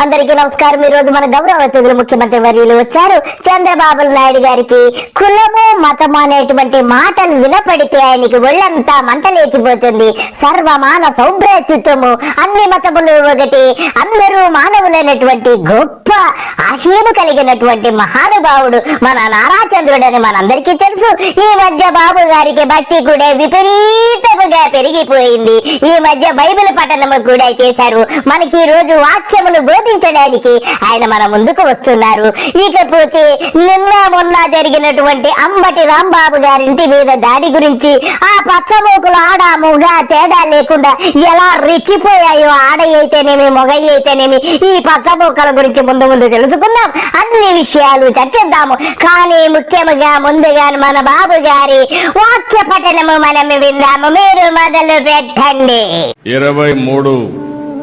అందరికీ నమస్కారం. ఈ రోజు మన గౌరవ అతిథులు ముఖ్యమంత్రి వర్యులు వచ్చారు. చంద్రబాబు నాయుడు గారికి కులము మతము అనేటువంటి మాటలు వినపడితే ఆయనకి ఒళ్ళంతా మంటలేచిపోతుంది. సర్వమాన సౌభ్రాతృత్వము, అన్ని మతములు ఒకటి, అందరూ మానవులైనటువంటి గొప్ప ఆశయము కలిగినటువంటి మహానుభావుడు మన నారా చంద్రుడని మనందరికీ తెలుసు. ఈ మధ్య బాబు గారికి భక్తి కూడా విపరీతముగా పెరిగిపోయింది. ఈ మధ్య బైబిల్ పఠనము కూడా చేశారు. మనకి ఈ రోజు వాక్యములు బోధించడానికి ఆయన మన ముందుకు వస్తున్నారు. ఇకపోతే నిన్న మొన్న జరిగినటువంటి అంబటి రాంబాబు గారింటి మీద దాడి గురించి, ఆ పచ్చమూకులు ఆడాముగా తేడా లేకుండా ఎలా రెచ్చిపోయాయో ఆడ అయితేనేమి మొగ అయితేనేమి, ఈ పచ్చమూకల గురించి ముందు తెలుసుకుందాం. అన్ని విషయాలు చర్చిద్దాము. కానీ ముఖ్యముగా ముందుగా మన బాబు గారి వాక్య పఠనము మనం విందాము. మీరు మొదలు పెట్టండి. 23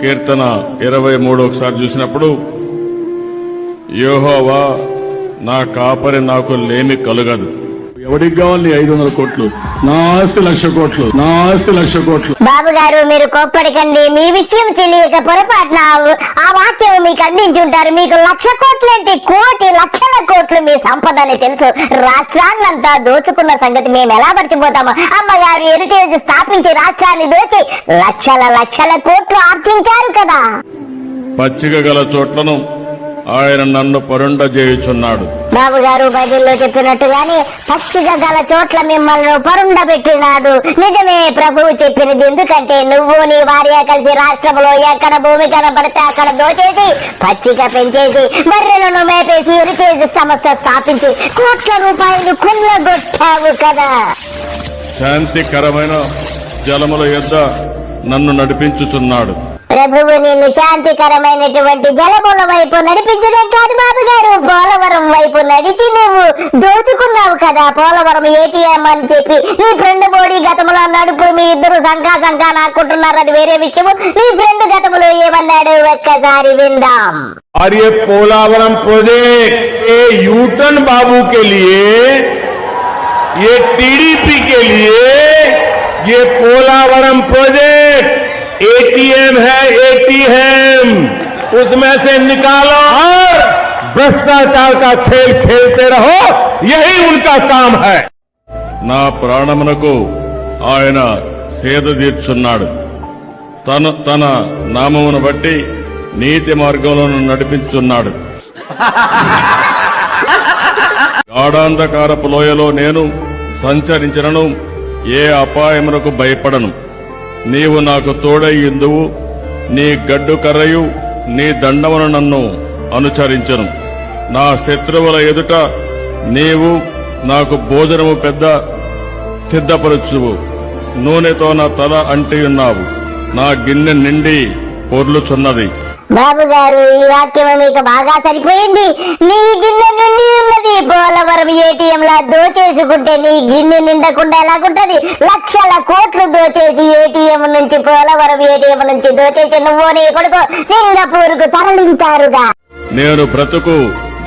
కీర్తన 23 ఒకసారి చూసినప్పుడు, యెహోవా నా కాపరి, నాకు లేమి కలుగదు. ఎవరికి కావాలి 500 కోట్లు? నా ఆస్తి 1,00,000 కోట్లు, నా ఆస్తి 1,00,000 కోట్లు. బాబు గారు మీరు కోప్పడకండి. మీ విషయం తెలియక పొరపాటున ఆ వాక్యం మీకు అందించుంటారు. మీకు 1,00,000 కోట్లేంటి, కోటి లక్షల కోట్లు మీ సంపద అని తెలుసు. రాష్ట్రాన్నంతా దోచుకున్న సంగతి మేము ఎలా మర్చిపోతాము? అమ్మగారు హెరిటేజ్ స్థాపించి రాష్ట్రాన్ని దోచి లక్షల కోట్లు ఆర్జించారు కదా. పచ్చిక గల చోట్లను ఆయన నన్ను పరుండ చేయుచున్నాడు. బాబు గారు బైబిల్లో చెప్పినట్టుగానే పచ్చిక గల చోట్ల మిమ్మల్ని పరుండ పెట్టినాడు. నిజమే ప్రభువు చెప్పినది. ఎందుకంటే నువ్వు నీ భార్య కలిసి రాష్ట్రంలో ఎక్కడ భూమి కనబడితే అక్కడ దోచేసి పచ్చిక పెంచేసి బర్రెలను మేపేసి హెరిటేజ్ సంస్థ స్థాపించి కోట్ల రూపాయలు కొల్లగొట్టావు కదా. శాంతికరమైన జలముల యొద్ద నన్ను నడిపించుచున్నాడు. ప్రభువు నిన్ను శాంతికరమైనటువంటి జలముల వైపు నడిపించడం కాదు బాబు గారు, పోలవరం వైపు నడిచి నువ్వు దోచుకున్నావు కదా. పోలవరం ఏటీఎం అని చెప్పి నీ ఫ్రెండ్ మోడీ గతంలో నడుపు, మీ ఇద్దరు సంకా నాకుంటున్నారు, అది వేరే విషయము. నీ ఫ్రెండ్ గతంలో ఏమన్నాడు ఒక్కసారి విందాం. और ये पोलावरम प्रोजेक्ट ये यूटन बाबू के लिए, ये टीडीपी के लिए, ये पोलावरम प्रोजेक्ट एटीएम है, एटीएम उसमें से निकालो और भ्रष्टाचार का खेल खेलते रहो, यही उनका काम है. నా ప్రాణమునకు ఆయన సేద తీర్చున్నాడు. తన నామమును బట్టి నీతి మార్గంలో నడిపించున్నాడు. గాఢాంధకారపు లోయలో నేను సంచరించినను ఏ అపాయమునకు భయపడను. నీవు నాకు తోడయ్యుందువు, నీ గడ్డు కర్రయు నీ దండమును నన్ను అనుచరించను. నా శత్రువుల ఎదుట నీవు నాకు భోజనము పెద్ద సిద్ధపరచువు. నూనెతో నా తల అంటియున్నావు, నా గిన్నె నిండి పొర్లుచున్నది. బాబు గారు ఈ వాక్యం మీకు బాగా సరిపోయింది. నీ గిన్నె నిండి ఉన్నది. పోలవరం ఏటీఎం లా దోచేసుకుంటే నీ గిన్నె నిండకుండా ఎలాగుంటది? లక్షల కోట్లు దోచేసి ఏటీఎం నుంచి, పోలవరం ఏటీఎం నుంచి దోచేసి నువ్వు నీ కొడుకు సింగపూర్ కు తరలించారుగా. నేను బ్రతుకు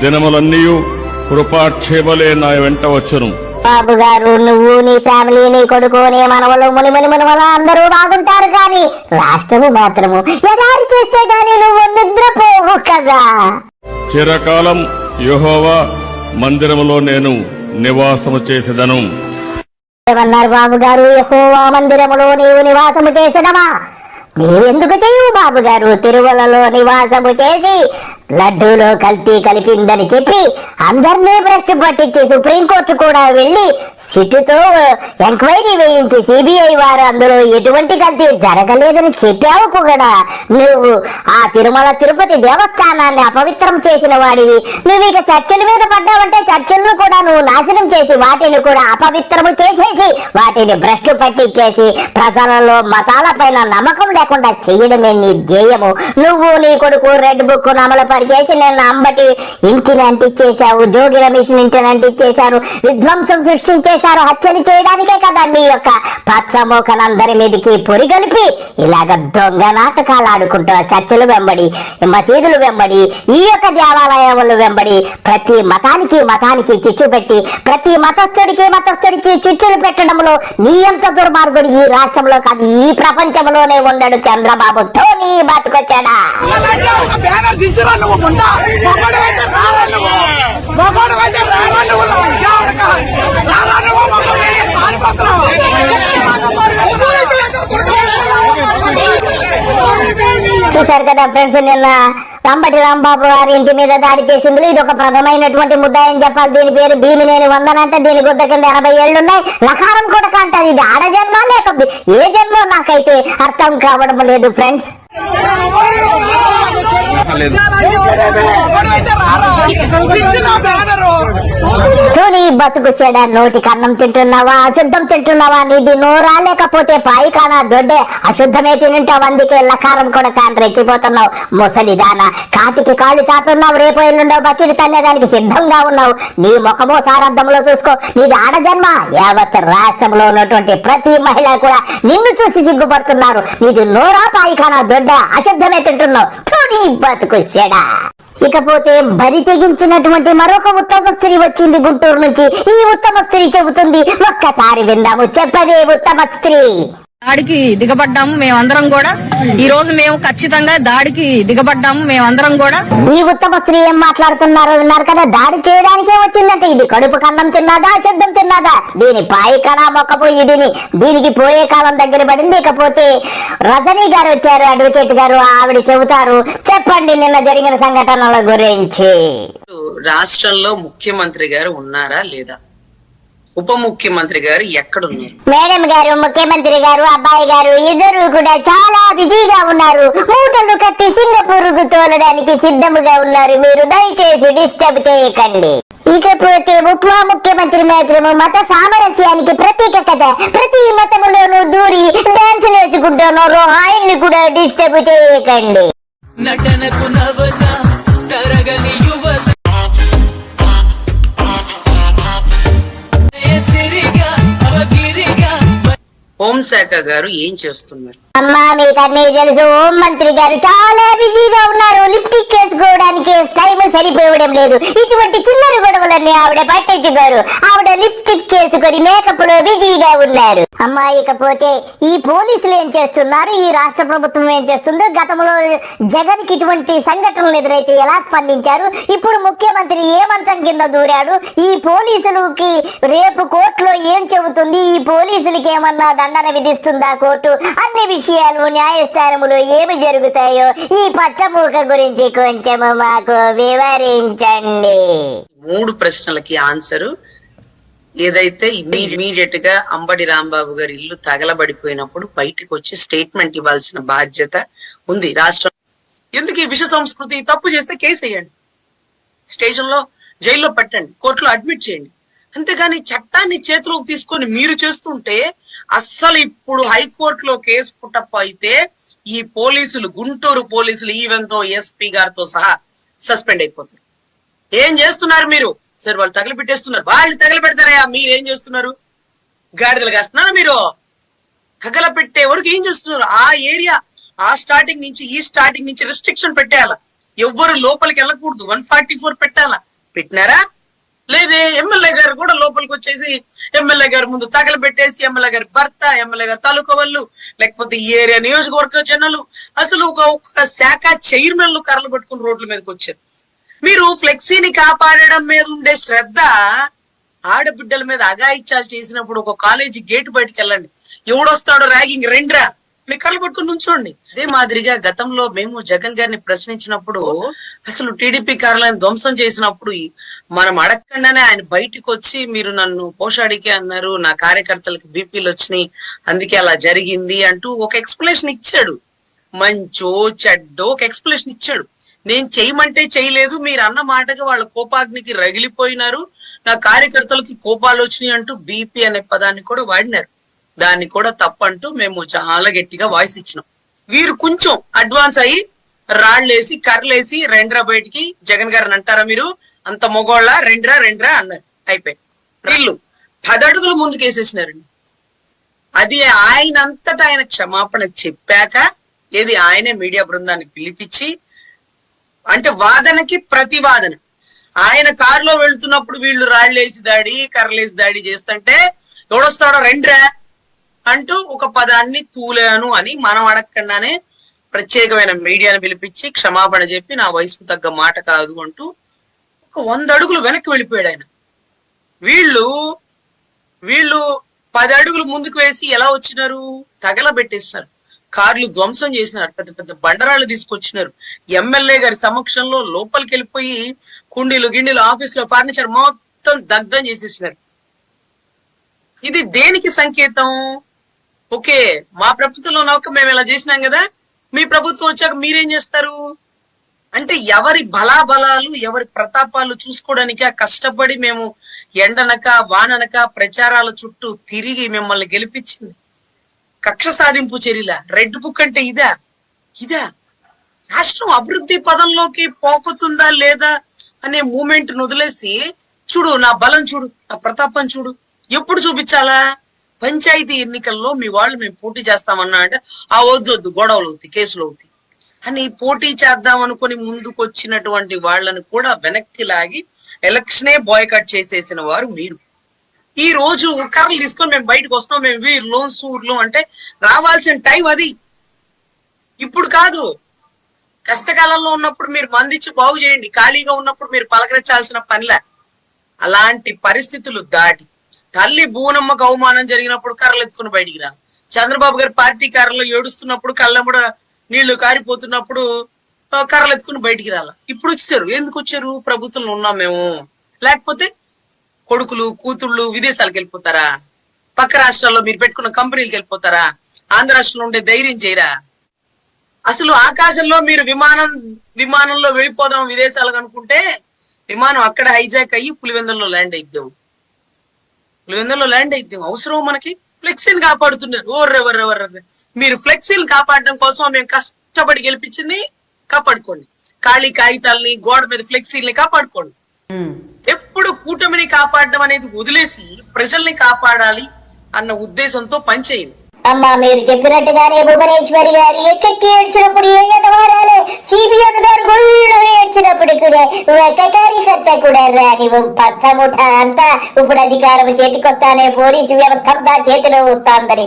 దినములన్నీ కృపాక్షేమలే నా వెంట వచ్చును. బాబు గారు నువ్వు, నీ ఫ్యామిలీ, నీ కొడుకు, నీ మనవలు, మునిమల అందరూ బాగుంటారు. కానీ రాష్ట్రము మాత్రము ఎదారి చేస్తే గాని నువ్వు నిద్రపోవు కదా. చిరకాలం యెహోవా మందిరములో నేను నివాసము చేసేదను. ఏమన్నారు బాబు గారు? యెహోవా మందిరములో నీవు నివాసము చేసేదవా? నీవెందుకు చేయవు బాబు గారు? తిరుమలలో నివాసము చేసి లడ్డూలో కల్తీ కలిపిందని చెప్పి అందరినీ భ్రష్టు పట్టించి సుప్రీంకోర్టు కూడా వెళ్లి సిట్టుతో ఎంక్వైరీ వేయించి సిబిఐ వారు అందులో ఎటువంటి కల్తీ జరగలేదని చెప్పావు కూడా. నువ్వు ఆ తిరుమల తిరుపతి దేవస్థానాన్ని అపవిత్రం చేసిన వాడివి. నువ్వు ఇక చర్చల మీద పడ్డావంటే చర్చలను కూడా నువ్వు నాశనం చేసి వాటిని కూడా అపవిత్రము చేసేసి వాటిని భ్రష్టు పట్టించేసి ప్రజలలో మతాల పైన నమ్మకం లేకుండా చేయడమే నీ ధ్యేయము. నువ్వు నీ కొడుకు రెడ్ బుక్ అమలుపరిచి చేసి నేను అంబటి ఇంటిని అంటించేశావు, జోగి రమేష్ ఇంటిని అంటించేశారు, విధ్వంసం సృష్టించేశారు. హత్యలు చేయడానికే కదా మీ యొక్క పచ్చమోకనందరి మీదకి పొరిగొలిపి ఇలాగ దొంగ నాటకాలు ఆడుకుంటూ చర్చలు వెంబడి, మసీదులు వెంబడి, ఈ యొక్క దేవాలయాలు వెంబడి ప్రతి మతానికి చిచ్చు పెట్టి, ప్రతి మతస్థుడికి చిచ్చులు పెట్టడంలో నీ ఎంత దుర్మార్గుడు ఈ రాష్ట్రంలో కాదు ఈ ప్రపంచంలోనే ఉండడు చంద్రబాబుతో నీ బతుకొచ్చాడా. చూశారు కదా ఫ్రెండ్స్, నిన్న అంబటి రాంబాబు గారి ఇంటి మీద దాడి చేసింది. ఇది ఒక ప్రథమైనటువంటి ముద్దాయని చెప్పాలి. దీని పేరు భీమినేని వందనంటే దీని గుద్ద కింద 80 ఏళ్లున్నాయి. లకారం కూడా కంటది. ఇది ఆడ జన్మ లేకపోతే ఏ జన్మ నాకైతే అర్థం కావడం లేదు ఫ్రెండ్స్. నీ బతుకు చెడ, నోటికి అన్నం తింటున్నావా, అశుద్ధం తింటున్నావా, నీది నోరా లేకపోతే పాయికానా దొడ్డే అశుద్ధమే తింటావు. అందుకే లకారం కూడా కాని రెచ్చిపోతున్నావు. ముసలిదానా కాటికి కాళ్ళు చాటున్నావు, రేపు ఎల్లుండవు బకిడి తన్నేదానికి సిద్ధంగా ఉన్నావు. నీ ముఖమో సారర్థంలో చూసుకో. నీది ఆడజన్మ. యావత్ రాష్ట్రంలో ఉన్నటువంటి ప్రతి మహిళ కూడా నిన్ను చూసి సిగ్గుపడుతున్నారు. నీది నోరా పాయికానా దొడ్డ అశుద్ధమే తింటున్నావు. నీ బతుకు చెడ. ఇకపోతే బరి తెగించినటువంటి మరొక ఉత్తమ స్త్రీ వచ్చింది గుంటూరు నుంచి. ఈ ఉత్తమ స్త్రీ చెబుతుంది, ఒక్కసారి విందాము. చెప్పదే ఉత్తమ స్త్రీ. దాడికి దిగబడ్డాము మేమందరం కూడా. ఈ రోజు మేము ఖచ్చితంగా దాడికి దిగబడ్డాము మేమందరం కూడా. ఈ ఉత్తమ స్త్రీ ఏం మాట్లాడుతున్నారో విన్నారు కదా. దాడి చేయడానికే వచ్చిందంటే ఇది కడుపు కన్నం తిన్నదా, అశుద్ధం తిన్నదా, దీని పాయికణ మొక్కపోయి దీనికి పోయే కాలం దగ్గర పడింది. ఇకపోతే రజనీ గారు వచ్చారు, అడ్వకేట్ గారు. ఆవిడ చెబుతారు. చెప్పండి నిన్న జరిగిన సంఘటనల గురించి. రాష్ట్రంలో ముఖ్యమంత్రి గారు ఉన్నారా లేదా? ఉప ముఖ్యమంత్రి గారు ఎక్కడున్నారు? మేడం గారు, ముఖ్యమంత్రి గారు, అబ్బాయి గారు ఇద్దరు కూడా చాలా బిజీగా ఉన్నారు. మూటలు కట్టి సింగపూర్ కు తోలడానికి సిద్ధముగా ఉన్నారు. మీరు దయచేసి డిస్టర్బ్ చేయకండి. ఇకపోతే ఉప ముఖ్యమంత్రి మాత్రము మత సామరస్యానికి ప్రతీక కదా. ప్రతి మతములోనూ దూరి డాన్స్ వేసుకుంటున్నారు. ఆయన్ని కూడా డిస్టర్బ్ చేయకండి. నటనకు నవత తరగని యువత హోంశాఖ గారు ఏం చేస్తున్నారు? అమ్మా మీకు అన్నీ తెలుసు. హోం మంత్రి గారు చాలా బిజీగా ఉన్నారు. లిఫ్ట్ చేసుకోవడానికి టైం సరిపోవడం లేదు. ఇటువంటి చిల్లర గొడవలన్నీ ఆవిడ పట్టించుకోరు. ఆవిడ లిఫ్ట్ చేసుకొని మేకప్ లో బిజీగా ఉన్నారు. అమ్మా ఇకపోతే ఈ పోలీసులు ఏం చేస్తున్నారు, ఈ రాష్ట్ర ప్రభుత్వం ఏం చేస్తుందో, గతంలో జగన్ కి ఇటువంటి సంఘటనలు ఎదురైతే ఎలా స్పందించారు, ఇప్పుడు ముఖ్యమంత్రి ఏ మంచం కింద దూరాడు, ఈ పోలీసులకి రేపు కోర్టులో ఏం చెబుతుంది, ఈ పోలీసులకి ఏమన్నా దండన విధిస్తుందా కోర్టు, అన్ని విషయాలు న్యాయస్థానములో ఏమి జరుగుతాయో ఈ పచ్చమూక గురించి కొంచెం మాకు వివరించండి. 3 ప్రశ్నలకి ఆన్సరు ఏదైతే ఇమీడియట్ గా అంబటి రాంబాబు గారి ఇల్లు తగలబడిపోయినప్పుడు బయటకు వచ్చి స్టేట్మెంట్ ఇవ్వాల్సిన బాధ్యత ఉంది రాష్ట్రం. ఎందుకు ఈ విష సంస్కృతి? తప్పు చేస్తే కేసు వేయండి, స్టేషన్ లో జైల్లో పెట్టండి, కోర్టులో అడ్మిట్ చేయండి. అంతేగాని చట్టాన్ని చేతిలోకి తీసుకొని మీరు చేస్తుంటే అస్సలు ఇప్పుడు హైకోర్టులో కేసు పుట్టప్ప అయితే ఈ పోలీసులు, గుంటూరు పోలీసులు ఈవెన్తో ఎస్పీ గారితో సహా సస్పెండ్ అయిపోతారు. ఏం చేస్తున్నారు మీరు? సరే వాళ్ళు తగలబెట్టేస్తున్నారు, వాళ్ళు తగలబెడతారయ్యా, మీరేం చేస్తున్నారు? గాడిదలు కాస్తున్నారా మీరు? తగలబెట్టే వరకు ఏం చేస్తున్నారు? ఆ ఏరియా, ఆ స్టార్టింగ్ నుంచి ఈ స్టార్టింగ్ నుంచి రెస్ట్రిక్షన్ పెట్టేయాల, ఎవ్వరు లోపలికి వెళ్ళకూడదు, 144 పెట్టాలా? పెట్టినారా? లేదే. ఎమ్మెల్యే గారు కూడా లోపలికి వచ్చేసి ఎమ్మెల్యే గారి ముందు తగలబెట్టేసి ఎమ్మెల్యే గారి భర్త, ఎమ్మెల్యే గారి తాలూకా వాళ్ళు, లేకపోతే ఈ ఏరియా నియోజకవర్గ జనాలు, అసలు ఒక శాఖ చైర్మన్లు కర్రలు పెట్టుకుని రోడ్ల మీదకి వచ్చారు. మీరు ఫ్లెక్సీని కాపాడడం మీద ఉండే శ్రద్ధ ఆడబిడ్డల మీద అఘాయిత్యాలు చేసినప్పుడు ఒక కాలేజీ గేటు బయటకు వెళ్ళండి, ఎవడొస్తాడో ర్యాగింగ్ రెండ్రా, మీరు కళ్ళు పట్టుకుని నుంచోండి. అదే మాదిరిగా గతంలో మేము జగన్ గారిని ప్రశ్నించినప్పుడు, అసలు టీడీపీ కార్యాలయం ధ్వంసం చేసినప్పుడు మనం అడగకుండానే ఆయన బయటకు వచ్చి మీరు నన్ను పోషాడికే అన్నారు, నా కార్యకర్తలకు బీపీలు వచ్చినాయి, అందుకే అలా జరిగింది అంటూ ఒక ఎక్స్ప్లెనేషన్ ఇచ్చాడు. మంచో చెడ్డో ఒక ఎక్స్ప్లెనేషన్ ఇచ్చాడు. నేను చేయమంటే చేయలేదు, మీరు అన్న మాటగా వాళ్ళ కోపాగ్నికి రగిలిపోయినారు, నా కార్యకర్తలకి కోపాలు వచ్చినాయి అంటూ బీపీ అనే పదాన్ని కూడా వాడినారు. దాన్ని కూడా తప్పంటూ మేము చాలా గట్టిగా వాయిస్ ఇచ్చినాం. వీరు కొంచెం అడ్వాన్స్ అయ్యి రాళ్ళేసి కర్రలేసి రెండ్రా బయటికి జగన్ గారిని అంటారా మీరు? అంత మొగోళ్ళ రెండ్రా అన్నారు. అయిపోయి వీళ్ళు 10 అడుగులు ముందుకేసేసినారండి. అది ఆయనంతటా ఆయన క్షమాపణ చెప్పాక ఏది ఆయనే మీడియా బృందాన్ని పిలిపించి, అంటే వాదనకి ప్రతివాదన. ఆయన కారులో వెళ్తున్నప్పుడు వీళ్ళు రాళ్ళేసి దాడి కర్రలేసి దాడి చేస్తుంటే ఎవడొస్తాడో రెండ్రా అంటూ ఒక పదాన్ని తూలాను అని మనం అడగకుండానే ప్రత్యేకమైన మీడియాను పిలిపించి క్షమాపణ చెప్పి నా వయసుకు తగ్గ మాట కాదు అంటూ ఒక 100 అడుగులు వెనక్కి వెళ్ళిపోయాడు ఆయన. వీళ్ళు 10 అడుగులు ముందుకు వేసి ఎలా వచ్చినారు? తగలబెట్టేసినారు, కార్లు ధ్వంసం చేసినారు, పెద్ద పెద్ద బండరాళ్ళు తీసుకొచ్చినారు. ఎమ్మెల్యే గారి సమక్షంలో లోపలికి వెళ్ళిపోయి కుండీలు గిండీలు ఆఫీసులో ఫర్నిచర్ మొత్తం దగ్ధం చేసేసినారు. ఇది దేనికి సంకేతం? ఓకే, మా ప్రభుత్వంలో నౌక మేము ఇలా చేసినాం కదా, మీ ప్రభుత్వం వచ్చాక మీరేం చేస్తారు అంటే ఎవరి బలాబలాలు ఎవరి ప్రతాపాలు చూసుకోవడానికి కష్టపడి మేము ఎండనక వాననక ప్రచారాల చుట్టూ తిరిగి మిమ్మల్ని గెలిపించింది. కక్ష సాధింపు చర్యల రెడ్ బుక్ అంటే ఇదా? రాష్ట్రం అభివృద్ధి పదంలోకి పోకుతుందా లేదా అనే మూమెంట్ వదిలేసి చూడు నా బలం చూడు నా ప్రతాపం చూడు ఎప్పుడు చూపించాలా? పంచాయతీ ఎన్నికల్లో మీ వాళ్ళు మేము పోటీ చేస్తామన్నా అంటే ఆ వద్దు గొడవలు అవుతాయి, కేసులు అవుతాయి అని పోటీ చేద్దాం అనుకుని ముందుకు వచ్చినటువంటి వాళ్ళని కూడా వెనక్కి లాగి ఎలక్షనే బాయ్కాట్ చేసేసిన వారు మీరు. ఈ రోజు కర్రలు తీసుకొని మేము బయటకు వస్తాం, మేము వీర్లు సూర్లు అంటే రావాల్సిన టైం అది, ఇప్పుడు కాదు. కష్టకాలంలో ఉన్నప్పుడు మీరు మందిచ్చి బాగు చేయండి, ఖాళీగా ఉన్నప్పుడు మీరు పలకరించాల్సిన పనిలే. అలాంటి పరిస్థితులు దాటి తల్లి భూనమ్మకు అవమానం జరిగినప్పుడు కర్రలు ఎత్తుకుని బయటికి రా, చంద్రబాబు గారి పార్టీ కర్రలు ఏడుస్తున్నప్పుడు కళ్ళెంబడ నీళ్లు కారిపోతున్నప్పుడు కర్రలు ఎత్తుకుని బయటికి రాల. ఇప్పుడు వచ్చారు, ఎందుకు వచ్చారు? ప్రభుత్వంలో ఉన్నాం మేము. లేకపోతే కొడుకులు కూతుళ్ళు విదేశాలకు వెళ్ళిపోతారా? పక్క రాష్ట్రాల్లో మీరు పెట్టుకున్న కంపెనీలకు వెళ్ళిపోతారా? ఆంధ్ర రాష్ట్రంలో ఉండే ధైర్యం చేయరా? అసలు ఆకాశంలో మీరు విమానంలో వెళ్ళిపోదాం విదేశాలకు అనుకుంటే విమానం అక్కడ హైజాక్ అయ్యి పులివెందుల్లో ల్యాండ్ అయిద్దాం. అవసరం మనకి? ఫ్లెక్సీని కాపాడుతున్నారు. ఓర్రెవర్రెవర్రె మీరు ఫ్లెక్సీని కాపాడడం కోసం మేము కష్టపడి గెలిపించింది కాపాడుకోండి. ఖాళీ కాగితాలని గోడ మీద ఫ్లెక్సీల్ని కాపాడుకోండి. ఎప్పుడు కూటమిని కాపాడడం అనేది వదిలేసి ప్రజల్ని కాపాడాలి అన్న ఉద్దేశంతో పనిచేయండి. అమ్మా మీరు చెప్పినట్టుగానే భువనేశ్వరి గారు ఎక్కెక్కి ఏడ్చినప్పుడు ఏదవారాలే సిబిఎం గారు గుళ్ళు ఏడ్చినప్పుడు కూడా ఒక కార్యకర్త కూడా రాని పచ్చముఠ అంతా ఇప్పుడు అధికారం చేతికొస్తానే పోలీసు వ్యవస్థ అంతా చేతిలో వస్తాందని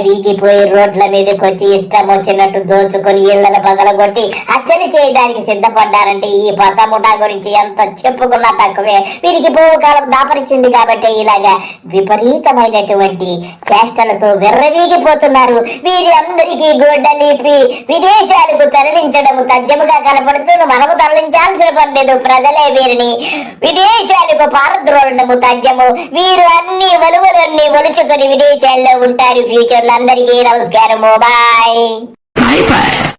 వీగిపోయి రోడ్ల మీదకి వచ్చి ఇష్టం వచ్చినట్టు దోచుకొని ఇళ్లను పగలగొట్టి హత్యలు చేయడానికి సిద్ధపడ్డారంటే ఈ పచ్చముఠ గురించి ఎంత చెప్పుకున్నా తక్కువే. వీరికి పూర్వకాలం దాపరిచింది కాబట్టి ఇలాగా విపరీతమైనటువంటి చేష్టలతో వీగిపోతున్నారు. వీరి అందరికీ గొడ్డలిపి విదేశాలకు తరలించడం తథ్యముగా కనపడుతుంది. మనము తరలించాల్సిన పని లేదు, ప్రజలే వీరిని విదేశాలకు పారద్రోలడము తథ్యము. వీరు అన్ని వలువలన్నీ ఒలుచుకొని విదేశాల్లో ఉంటారు ఫ్యూచర్ లో. అందరికీ నమస్కారము, బాయ్.